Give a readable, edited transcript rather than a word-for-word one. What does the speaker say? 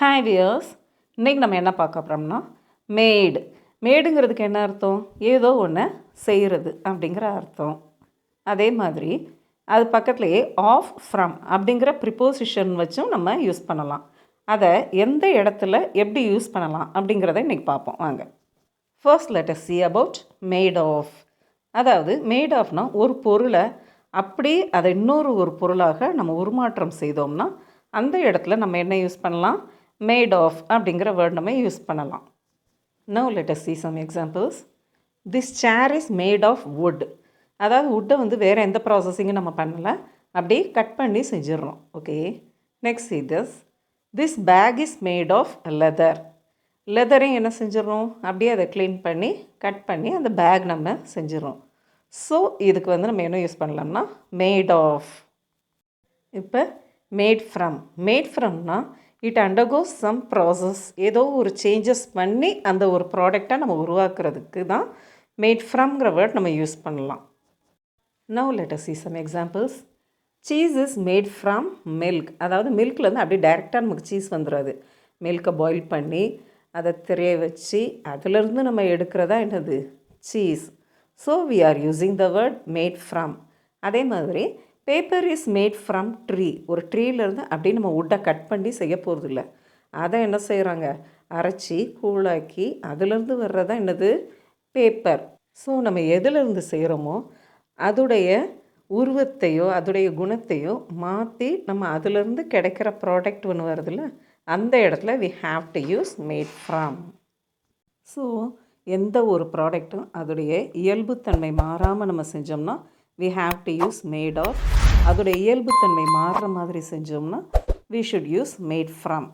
Hi wears, இன்றைக்கி நம்ம என்ன பார்க்க போகிறோம்னா மேடு. மேடுங்கிறதுக்கு என்ன அர்த்தம்? ஏதோ ஒன்று செய்கிறது அப்படிங்கிற அர்த்தம். அதே மாதிரி அது பக்கத்துலேயே ஆஃப் ஃப்ரம் அப்படிங்கிற ப்ரிப்போசிஷன் வச்சும் நம்ம யூஸ் பண்ணலாம். அதை எந்த இடத்துல எப்படி யூஸ் பண்ணலாம் அப்படிங்கிறத இன்றைக்கி பார்ப்போம் வாங்க. First let us see about made of. அதாவது மேட் ஆஃப்னா ஒரு பொருளை அப்படியே அதை ஒரு பொருளாக நம்ம உருமாற்றம் செய்தோம்னா அந்த இடத்துல நம்ம என்ன யூஸ் பண்ணலாம்? மேட் ஆஃப் அப்படிங்கிற வேர்ட் நம்ம யூஸ் பண்ணலாம். Now let us see some examples. This chair is made of wood. அதாவது வுட்டை வேறு எந்த ப்ராசஸிங்கும் நம்ம பண்ணலை, அப்படியே கட் பண்ணி செஞ்சிடறோம். Okay, next see this. This bag is made of leather. லெதரையும் என்ன செஞ்சிடறோம்? அப்படியே அதை க்ளீன் பண்ணி கட் பண்ணி அந்த பேக் நம்ம செஞ்சிடறோம். ஸோ இதுக்கு நம்ம என்ன யூஸ் பண்ணலாம்னா மேட் ஆஃப். இப்போ மேட் ஃப்ரம். மேட் ஃப்ரம்னா இட் அண்டர்கோஸ் சம் ப்ராசஸ். ஏதோ ஒரு சேஞ்சஸ் பண்ணி அந்த ஒரு ப்ராடக்டாக நம்ம உருவாக்குறதுக்கு தான் மேட் ஃப்ரம்ங்கிற வேர்ட் நம்ம யூஸ் பண்ணலாம். Now let us see some examples. Cheese is made from milk. அதாவது மில்க்லேருந்து அப்படியே டைரெக்டாக நமக்கு சீஸ் வந்துடாது. மில்கை பாயில் பண்ணி அதை திரைய வச்சு அதிலிருந்து நம்ம எடுக்கிறதா என்னது? Cheese. So we are using the word made from. அதே மாதிரி paper is made from tree. ஒரு ட்ரீலேருந்து அப்படியே நம்ம வுட்டை கட் பண்ணி செய்ய போகிறது இல்லை. அதை என்ன செய்கிறாங்க? அரைச்சி கூழாக்கி அதிலேருந்து வர்றதா என்னது? பேப்பர். ஸோ நம்ம எதிலிருந்து செய்கிறோமோ அதோடைய உருவத்தையோ அதோடைய குணத்தையோ மாற்றி நம்ம அதிலேருந்து கிடைக்கிற ப்ராடக்ட் ஒன்று வருதுல்ல, அந்த இடத்துல we have to use made from. So எந்த ஒரு ப்ராடக்ட்டும் அதோடைய இயல்புத்தன்மை மாறாமல் நம்ம செஞ்சோம்னா we have to use made of. அதோடைய இயல்புத்தன்மை மாறுற மாதிரி செஞ்சோம்னா we should use made from.